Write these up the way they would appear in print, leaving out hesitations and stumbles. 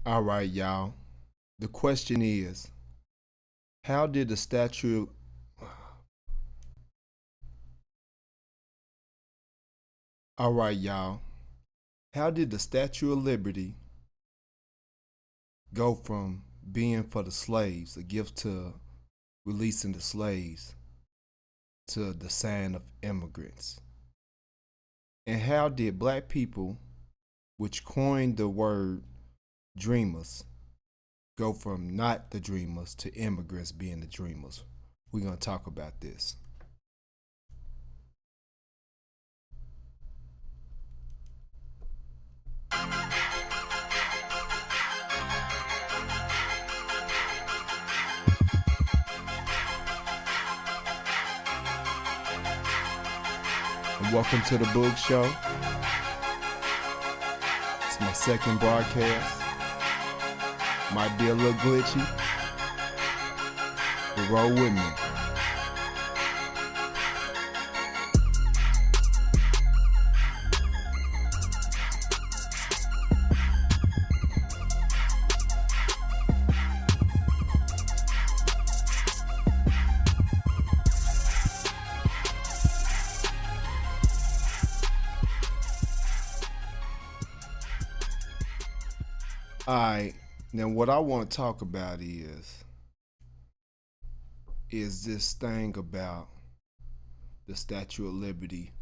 All right, y'all. The question is, how did the statue All right, y'all. How did the Statue of Liberty go from being for the slaves, a gift to releasing the slaves, to the sign of immigrants? And how did black people, which coined the word dreamers, go from not the dreamers to immigrants being the dreamers? We're going to talk about this. And welcome to the Boog Show. It's my second broadcast. Might be a little glitchy, but roll with me. All right, now what I want to talk about is this thing about the Statue of Liberty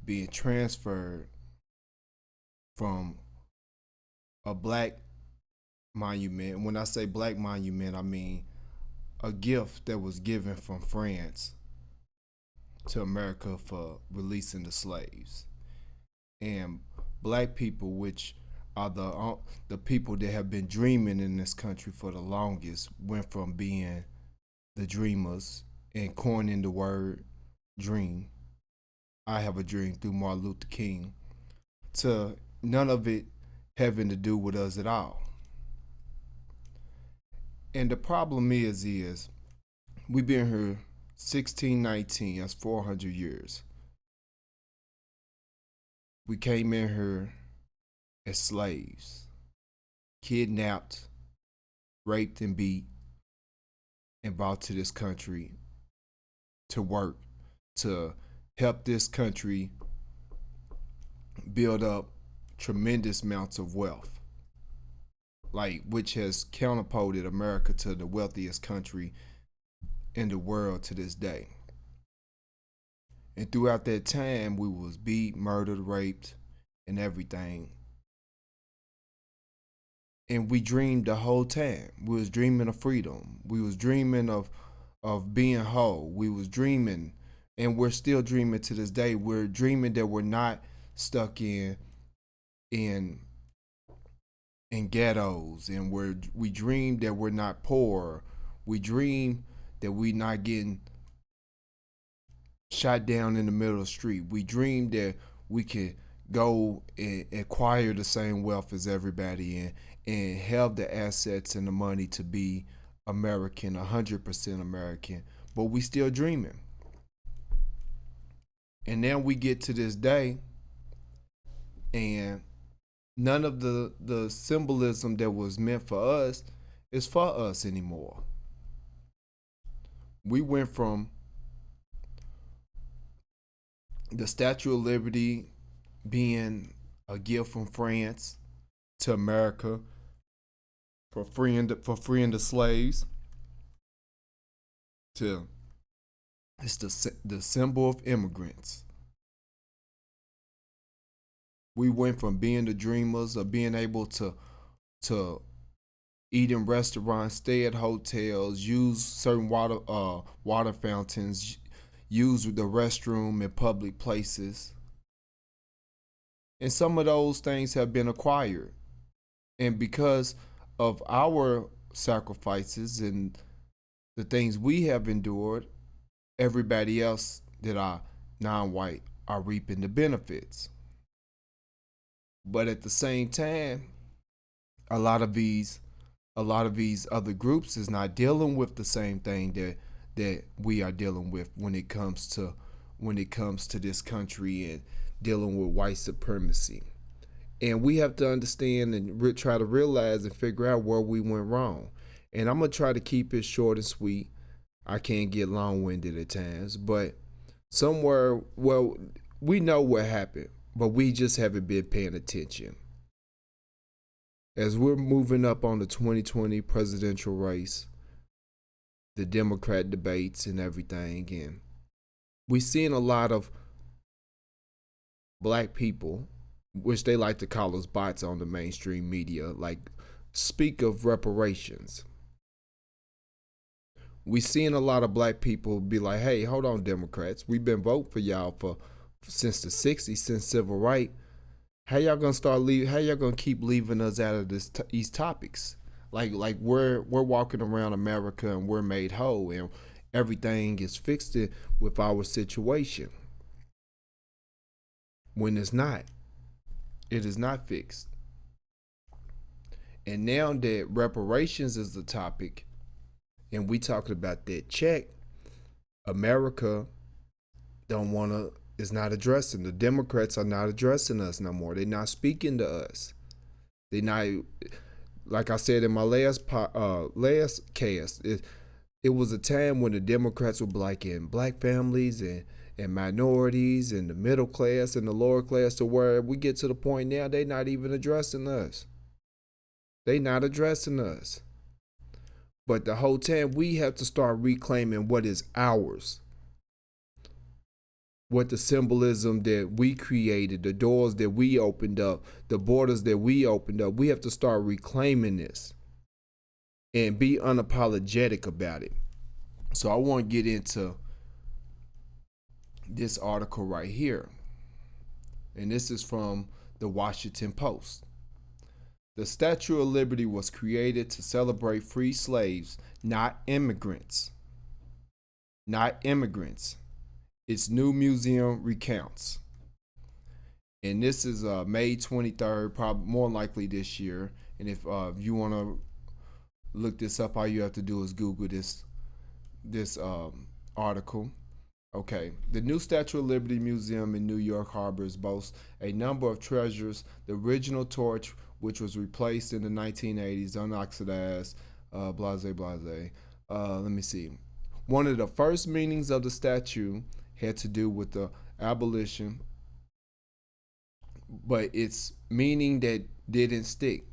being transferred from a black monument. When I say black monument, I mean a gift that was given from France to America for releasing the slaves. And black people, which are the people that have been dreaming in this country for the longest, went from being the dreamers and coining the word dream. I have a dream through Martin Luther King, to none of it having to do with us at all. And the problem is we've been here 1619, that's 400 years. We came in here as slaves, kidnapped, raped, and beat, and brought to this country to work, to help this country build up tremendous amounts of wealth, like which has counterpolted America to the wealthiest country in the world to this day. And throughout that time, we was beat, murdered, raped, and everything. And we dreamed the whole time. We was dreaming of freedom. We was dreaming of being whole. We was dreaming, and we're still dreaming to this day. We're dreaming that we're not stuck in ghettos, and we dream that we're not poor. We dream that we not getting shot down in the middle of the street. We dream that we could go and acquire the same wealth as everybody and have the assets and the money to be American, 100% American, but we still dreaming. And then we get to this day, and none of the symbolism that was meant for us is for us anymore. We went from the Statue of Liberty being a gift from France to America for freeing the slaves, to it's the symbol of immigrants. We went from being the dreamers of being able to eat in restaurants, stay at hotels, use certain water fountains, use the restroom in public places. And some of those things have been acquired. And because of our sacrifices and the things we have endured, everybody else that are non-white are reaping the benefits. But at the same time, a lot of these other groups is not dealing with the same thing that we are dealing with when it comes to this country and dealing with white supremacy. And we have to understand and try to realize and figure out where we went wrong. And I'm going to try to keep it short and sweet. I can't get long winded at times, but somewhere, well, we know what happened, but we just haven't been paying attention. As we're moving up on the 2020 presidential race, the Democrat debates and everything, and we're seeing a lot of black people, which they like to call us bots on the mainstream media, like speak of reparations. We seeing a lot of black people be like, "Hey, hold on, Democrats. We've been voting for y'all for since the '60s, since civil rights. How y'all gonna start leave? How y'all gonna keep leaving us out of these topics? Like we're walking around America and we're made whole and everything is fixed with our situation when it's not. It is not fixed. And now that reparations is the topic, and we talking about that check, America don't want to. Is not addressing. The Democrats are not addressing us no more. They're not speaking to us. They not, like I said in my last cast. It was a time when the Democrats were like in black families and minorities and the middle class and the lower class, to where we get to the point now they not even addressing us. They not addressing us. But the whole time we have to start reclaiming what is ours. What the symbolism that we created, the doors that we opened up, the borders that we opened up. We have to start reclaiming this and be unapologetic about it. So I want to get into this article right here. And this is from the Washington Post. The Statue of Liberty was created to celebrate free slaves, not immigrants. Not immigrants. Its new museum recounts. And this is May 23rd, probably more likely this year. And if you want to look this up, all you have to do is Google this article. Okay, the new Statue of Liberty Museum in New York harbors boasts a number of treasures. The original torch, which was replaced in the 1980s, unoxidized, blase blase. Let me see. One of the first meanings of the statue had to do with the abolition, but its meaning that didn't stick.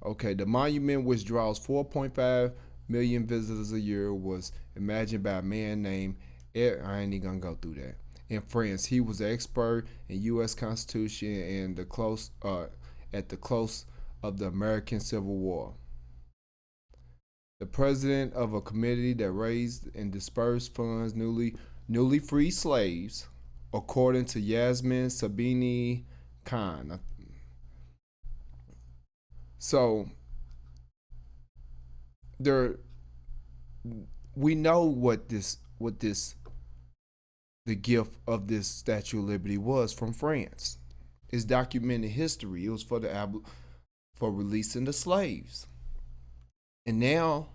Okay, the monument, which draws 4.5 million visitors a year, was imagined by a man named I ain't even gonna go through that. In France, he was an expert in U.S. Constitution and at the close of the American Civil War. The president of a committee that raised and dispersed funds newly freed slaves, according to Yasmin Sabini Khan. So there, we know what the gift of this Statue of Liberty was from France. It's documented history. It was for releasing the slaves. And now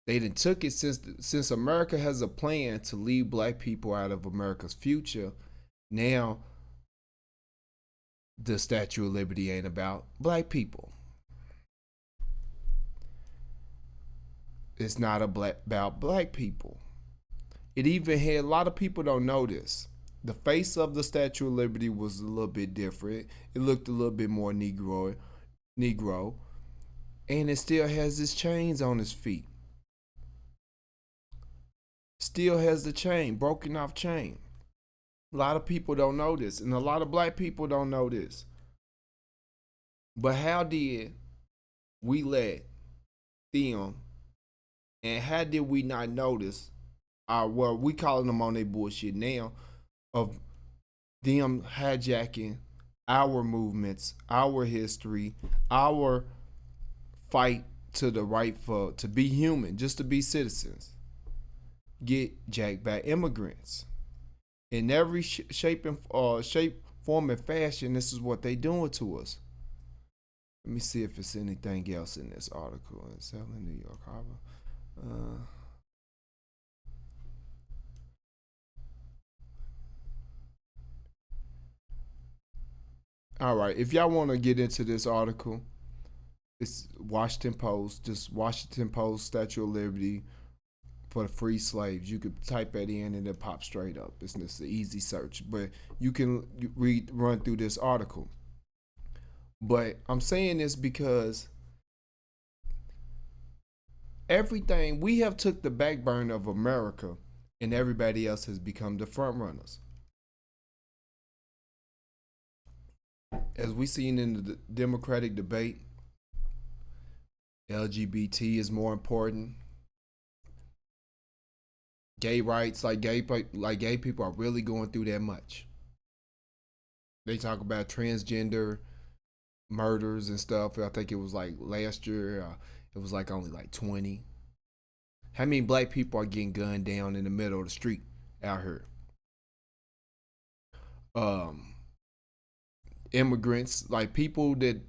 they done took it since America has a plan to leave black people out of America's future. Now the Statue of Liberty ain't about black people. It's not about black people. It even had, a lot of people don't know this. The face of the Statue of Liberty was a little bit different. It looked a little bit more Negro, and it still has its chains on his feet. Still has the chain, broken off chain. A lot of people don't know this, and a lot of black people don't know this. But how did we let them, and how did we not notice, well, we calling them on their bullshit now, of them hijacking our movements, our history, our fight to the right to be human, just to be citizens, get jacked by immigrants in every shape, form, and fashion. This is what they doing to us. Let me see if it's anything else in this article. Selling New York Harbor. All right, if y'all want to get into this article, it's Washington Post, just Washington Post, Statue of Liberty for the free slaves. You could type that in and it pops straight up. It's just an easy search, but you can run through this article. But I'm saying this because everything we have took the back burner of America, and everybody else has become the front runners. As we seen in the Democratic debate, LGBT is more important. Gay rights, like gay people are really going through that much. They talk about transgender murders and stuff. I think it was like last year, it was like only like 20. How many black people are getting gunned down in the middle of the street out here? Immigrants, like people that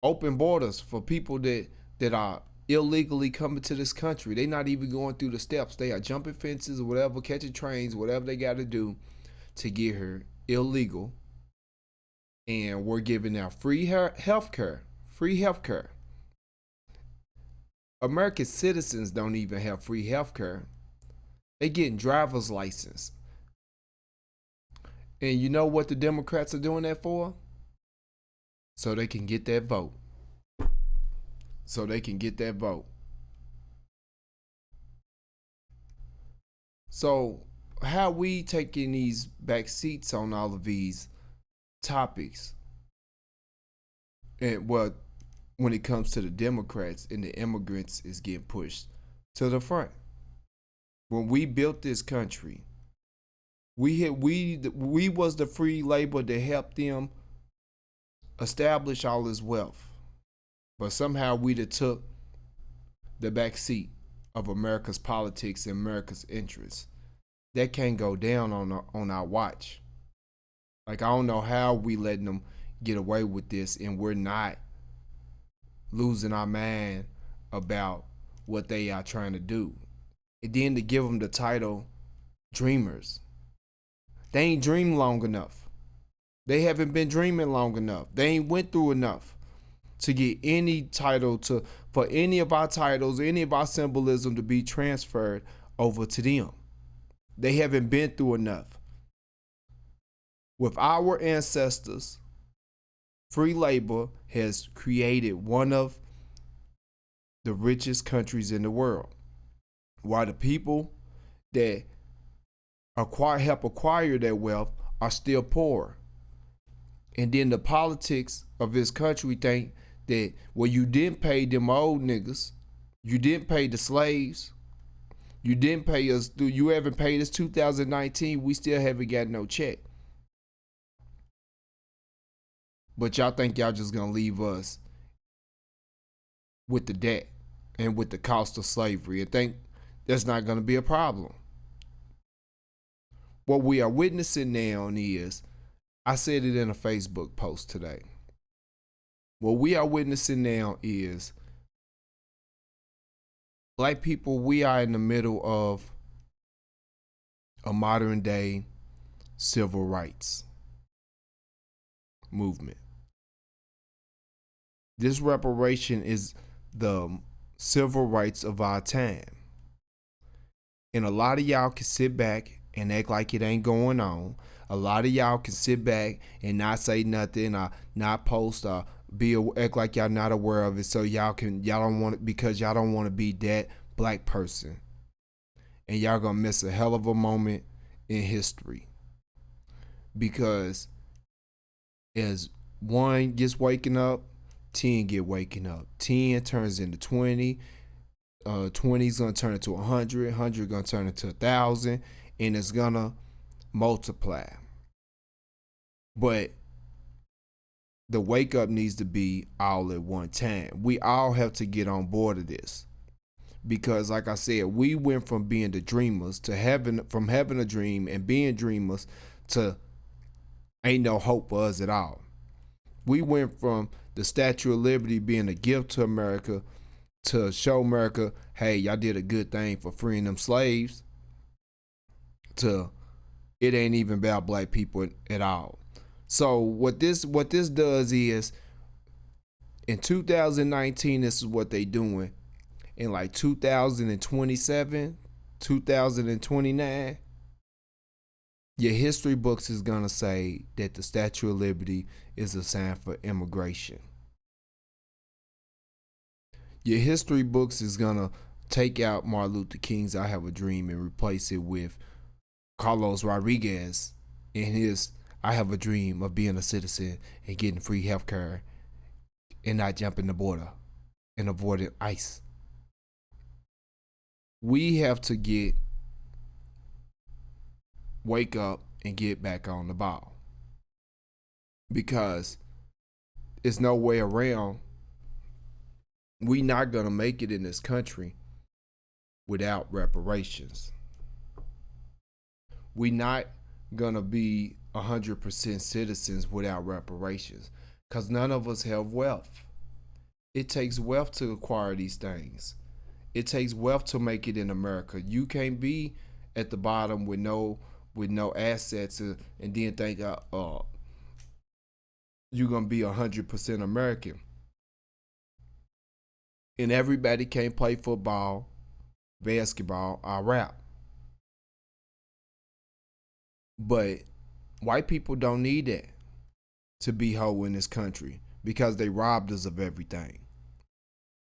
open borders for people that are illegally coming to this country. They not even going through the steps. They are jumping fences or whatever, catching trains, whatever they got to do to get here illegal. And we're giving out free health care. Free health care. American citizens don't even have free health care. They getting driver's license. And you know what the Democrats are doing that for? So they can get that vote. So they can get that vote. So how we taking these back seats on all of these topics? And what when it comes to the Democrats and the immigrants is getting pushed to the front. When we built this country, we was the free labor that helped them establish all this wealth. But somehow we took the back seat of America's politics and America's interests. That can't go down on our watch. Like, I don't know how we letting them get away with this and we're not losing our mind about what they are trying to do. And then to give them the title dreamers. They ain't dreamed long enough. They haven't been dreaming long enough. They ain't went through enough to get any title for any of our titles, any of our symbolism to be transferred over to them. They haven't been through enough. With our ancestors, free labor has created one of the richest countries in the world. While the people that help acquire that wealth are still poor. And then the politics of this country think that, well, you didn't pay them old niggas, you didn't pay the slaves, you didn't pay us, you haven't paid us 2019, we still haven't got no check. But y'all think y'all just gonna leave us with the debt and with the cost of slavery and think that's not gonna be a problem. What we are witnessing now is, I said it in a Facebook post today. What we are witnessing now is black people, we are in the middle of a modern day civil rights movement. This reparation is the civil rights of our time. And a lot of y'all can sit back and act like it ain't going on. A lot of y'all can sit back and not say nothing, or not post, or act like y'all not aware of it, so y'all don't want it because y'all don't want to be that black person. And y'all gonna miss a hell of a moment in history. Because as one gets waking up, 10 get waking up. 10 turns into 20. 20 is gonna turn into 100. 100 gonna turn into 1,000, and it's gonna multiply. But the wake up needs to be all at one time. We all have to get on board of this. Because like I said, we went from being the dreamers to having a dream and being dreamers to ain't no hope for us at all. We went from the Statue of Liberty being a gift to America to show America, hey, y'all did a good thing for freeing them slaves, to it ain't even about black people at all. So what this does is in 2019, this is what they doing. In like 2027, 2029, your history books is gonna say that the Statue of Liberty is a sign for immigration. Your history books is gonna take out Martin Luther King's "I Have a Dream" and replace it with Carlos Rodriguez in his "I Have a Dream of Being a Citizen and Getting Free Healthcare and Not Jumping the Border and Avoiding ICE." We have to wake up and get back on the ball, because it's no way around. We not gonna make it in this country without reparations. We not gonna be 100% citizens without reparations, because none of us have wealth. It takes wealth to acquire these things. It takes wealth to make it in America. You can't be at the bottom with no assets and then think you're gonna be 100% American. And everybody can't play football, basketball, or rap. But white people don't need that to be whole in this country, because they robbed us of everything,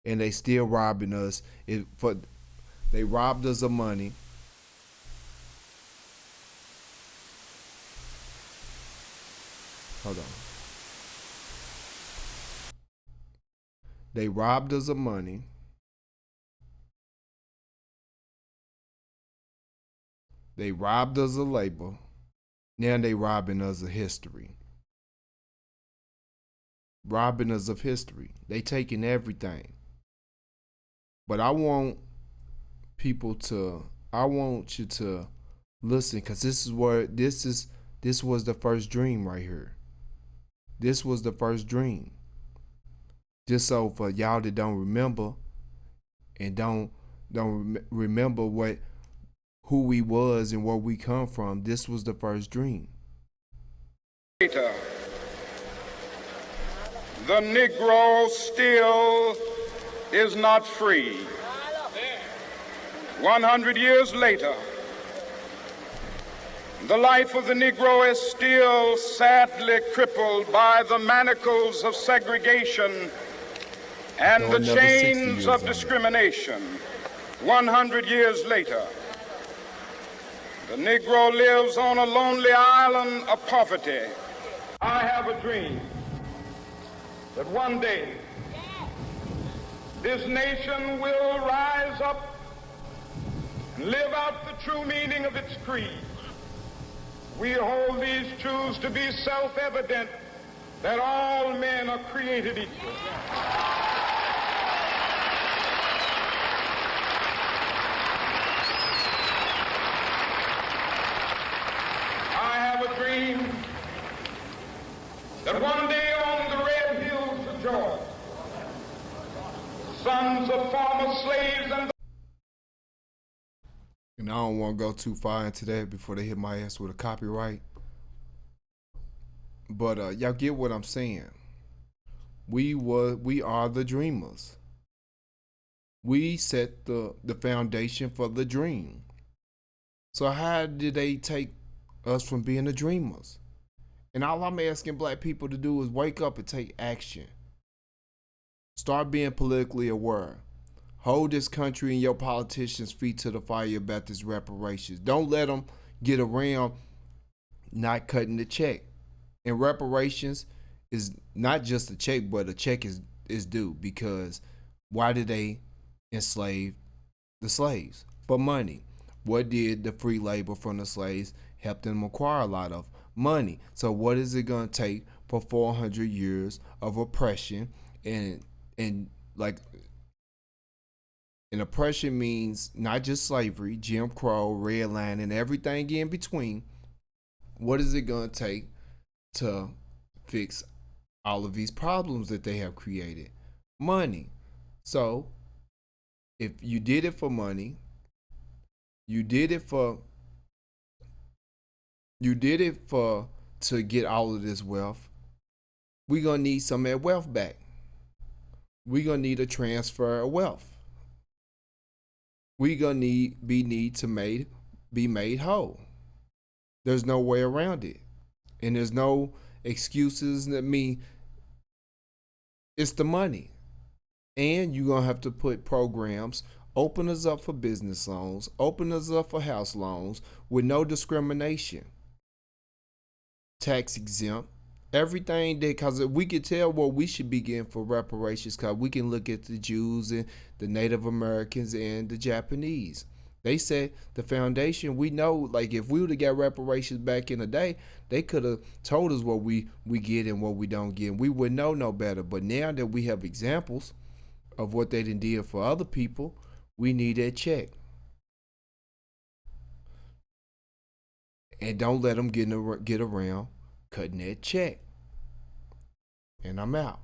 and they still robbing us. They robbed us of money. Hold on. They robbed us of money. They robbed us of labor. Now they robbing us of history. Robbing us of history. They taking everything. But I want you to listen, because this was the first dream right here. This was the first dream. Just so for y'all that don't remember and don't remember who we was and where we come from, this was the first dream. Later, the Negro still is not free. 100 years later, the life of the Negro is still sadly crippled by the manacles of segregation and the chains of discrimination. 100 years later, the Negro lives on a lonely island of poverty. I have a dream that one day this nation will rise up and live out the true meaning of its creed. We hold these truths to be self-evident, that all men are created equal. I have a dream that one day on the red hills of Georgia, sons of former slaves and I don't want to go too far into that before they hit my ass with a copyright. But y'all get what I'm saying. We are the dreamers. We set the foundation for the dream. So how did they take us from being the dreamers? And all I'm asking black people to do is wake up and take action. Start being politically aware. Hold this country and your politicians' feet to the fire about this reparations. Don't let them get around not cutting the check. And reparations is not just a check, but a check is due, because why did they enslave the slaves? For money. What did the free labor from the slaves help them acquire? A lot of money. So what is it going to take for 400 years of oppression and like, and oppression means not just slavery, Jim Crow, Red Line, and everything in between. What is it going to take to fix all of these problems that they have created? Money. So if you did it for money, you did it for to get all of this wealth, we're going to need some of that wealth back. We're going to need a transfer of wealth. We're going to need to be made whole. There's no way around it. And there's no excuses. I mean, it's the money. And you're going to have to put programs, open us up for business loans, open us up for house loans with no discrimination. Tax exempt, everything that, because we could tell what we should be getting for reparations, because we can look at the Jews and the Native Americans and the Japanese. They said the foundation, we know, like if we would have got reparations back in the day, they could have told us what we get and what we don't get, and we would know no better. But now that we have examples of what they did for other people, we need that check. And don't let them get around cutting that check. And I'm out.